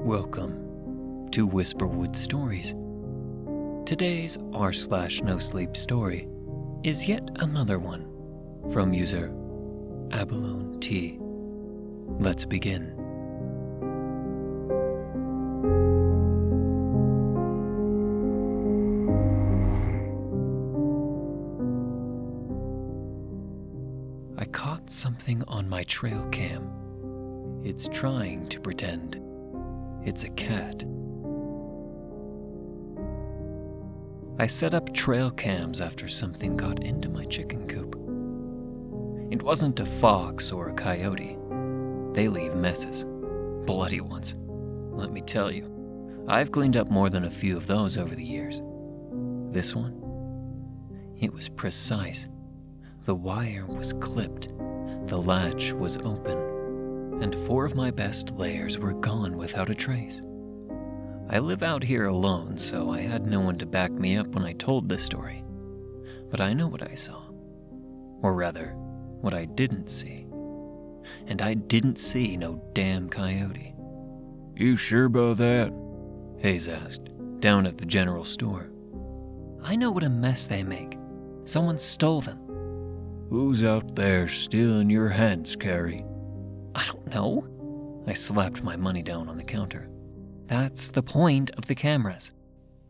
Welcome to Whisperwood Stories. Today's r/nosleep story is yet another one from user abalonetea. Let's begin. I caught something on my trail cam. It's trying to pretend it's a cat. I set up trail cams after something got into my chicken coop. It wasn't a fox or a coyote. They leave messes. Bloody ones. Let me tell you, I've cleaned up more than a few of those over the years. This one? It was precise. The wire was clipped. The latch was open. And 4 of my best layers were gone without a trace. I live out here alone, so I had no one to back me up when I told this story. But I know what I saw. Or rather, what I didn't see. And I didn't see no damn coyote. You sure about that? Hayes asked, down at the general store. I know what a mess they make. Someone stole them. Who's out there stealing your hens, Carrie? I don't know. I slapped my money down on the counter. That's the point of the cameras.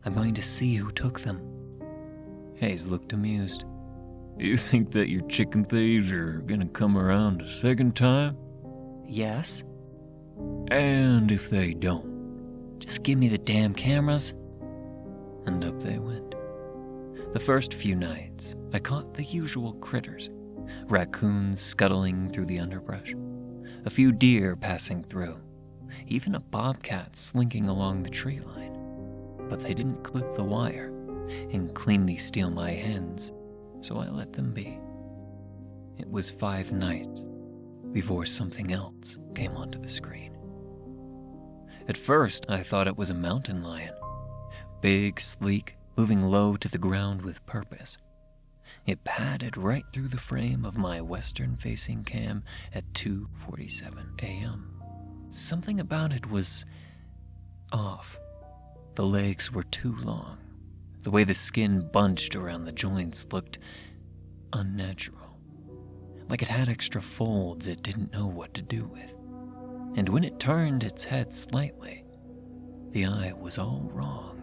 I'm going to see who took them. Hayes looked amused. You think that your chicken thieves are gonna come around a second time? Yes. And if they don't? Just give me the damn cameras. And up they went. The first few nights, I caught the usual critters. Raccoons scuttling through the underbrush. A few deer passing through, even a bobcat slinking along the tree line. But they didn't clip the wire and cleanly steal my hens, so I let them be. It was 5 nights before something else came onto the screen. At first, I thought it was a mountain lion. Big, sleek, moving low to the ground with purpose. It padded right through the frame of my western-facing cam at 2:47 a.m. Something about it was off. The legs were too long. The way the skin bunched around the joints looked unnatural. Like it had extra folds it didn't know what to do with. And when it turned its head slightly, the eye was all wrong.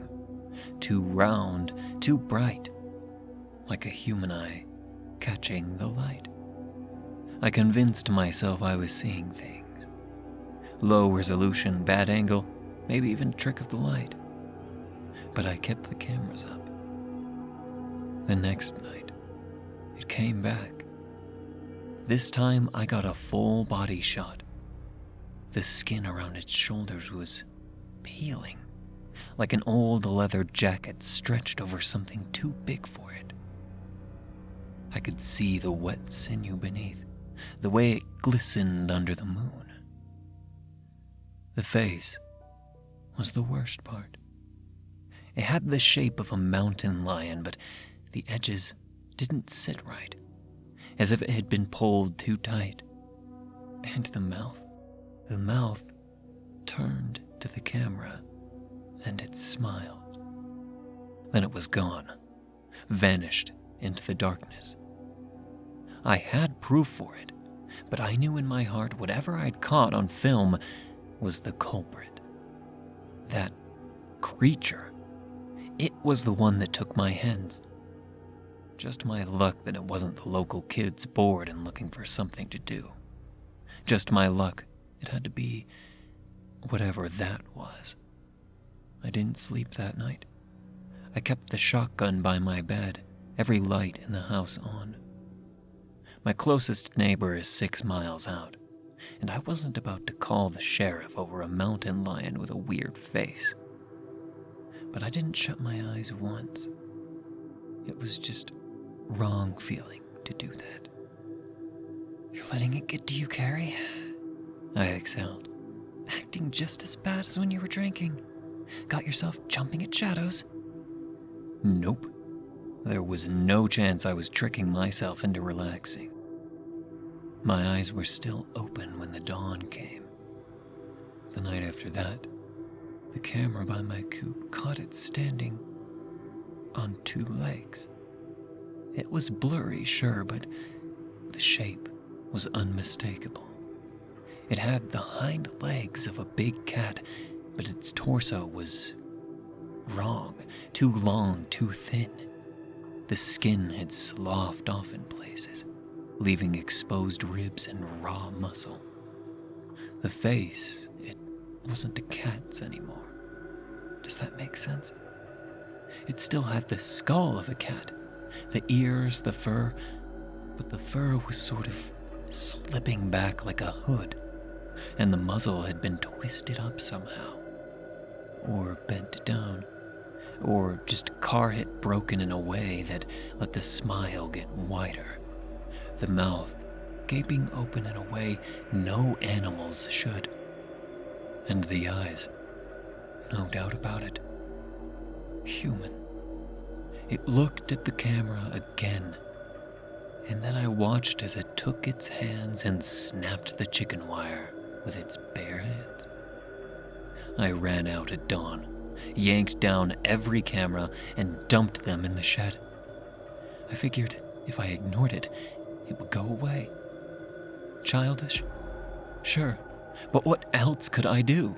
Too round, too bright. Like a human eye, catching the light. I convinced myself I was seeing things. Low resolution, bad angle, maybe even a trick of the light. But I kept the cameras up. The next night, it came back. This time I got a full body shot. The skin around its shoulders was peeling, like an old leather jacket stretched over something too big for it. I could see the wet sinew beneath, the way it glistened under the moon. The face was the worst part. It had the shape of a mountain lion, but the edges didn't sit right, as if it had been pulled too tight. And the mouth turned to the camera, and it smiled. Then it was gone, vanished into the darkness. I had proof for it, but I knew in my heart whatever I'd caught on film was the culprit. That creature. It was the one that took my hens. Just my luck that it wasn't the local kids bored and looking for something to do. Just my luck it had to be whatever that was. I didn't sleep that night. I kept the shotgun by my bed, every light in the house on. My closest neighbor is 6 miles out, and I wasn't about to call the sheriff over a mountain lion with a weird face. But I didn't shut my eyes once. It was just wrong feeling to do that. You're letting it get to you, Carrie? I exhaled. Acting just as bad as when you were drinking. Got yourself jumping at shadows. Nope. There was no chance I was tricking myself into relaxing. My eyes were still open when the dawn came. The night after that, The camera by my coop caught it standing on two legs. It was blurry, sure, but the shape was unmistakable. It had the hind legs of a big cat, but its torso was wrong, too long, too thin. The skin had sloughed off in places, leaving exposed ribs and raw muscle. The face, it wasn't a cat's anymore. Does that make sense? It still had the skull of a cat, the ears, the fur, but the fur was sort of slipping back like a hood, and the muzzle had been twisted up somehow, or bent down, or just car hit broken in a way that let the smile get wider, the mouth gaping open in a way no animals should, and the eyes, no doubt about it, human. It looked at the camera again, and then I watched as it took its hands and snapped the chicken wire with its bare hands. I ran out at dawn, yanked down every camera, and dumped them in the shed. I figured if I ignored it, it would go away. Childish? Sure, but what else could I do?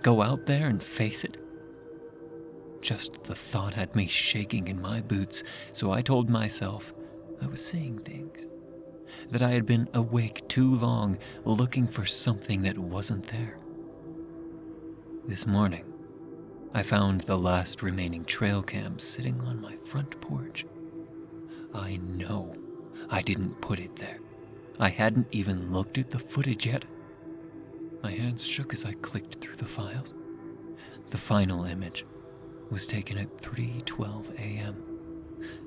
Go out there and face it? Just the thought had me shaking in my boots, so I told myself I was seeing things, that I had been awake too long looking for something that wasn't there. This morning, I found the last remaining trail cam sitting on my front porch. I know I didn't put it there. I hadn't even looked at the footage yet. My hands shook as I clicked through the files. The final image was taken at 3:12 a.m.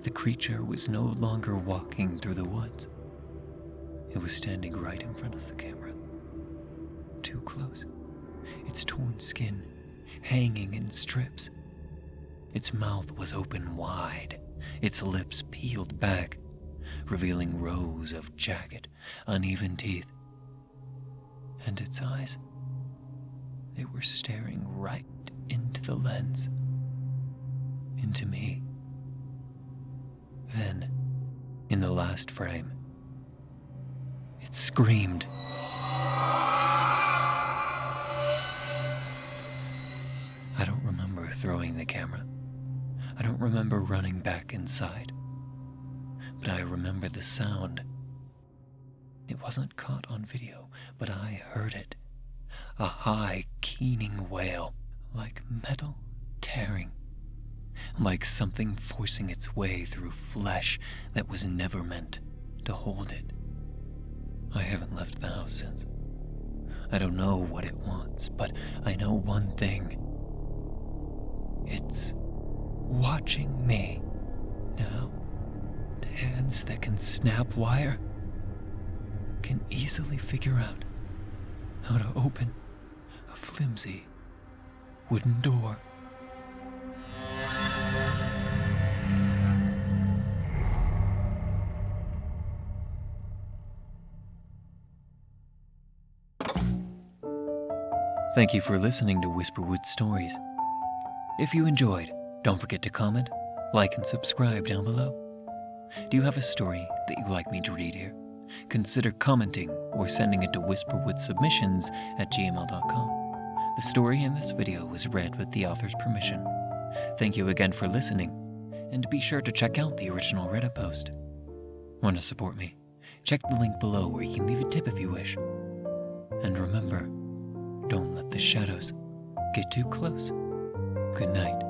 The creature was no longer walking through the woods. It was standing right in front of the camera. Too close. Its torn skin hanging in strips. Its mouth was open wide, its lips peeled back, revealing rows of jagged, uneven teeth. And its eyes, they were staring right into the lens, into me. Then, in the last frame, it screamed. I don't remember throwing the camera. I don't remember running back inside. But I remember the sound. It wasn't caught on video, but I heard it. A high, keening wail, like metal tearing, like something forcing its way through flesh that was never meant to hold it. I haven't left the house since. I don't know what it wants, but I know one thing. It's watching me now. Hands that can snap wire can easily figure out how to open a flimsy wooden door. Thank you for listening to Whisperwood Stories. If you enjoyed, don't forget to comment, like, and subscribe down below. Do you have a story that you'd like me to read here? Consider commenting or sending it to whisperwoodsubmissions@gmail.com. The story in this video was read with the author's permission. Thank you again for listening, and be sure to check out the original Reddit post. Want to support me? Check the link below where you can leave a tip if you wish. And remember, don't let the shadows get too close. Good night.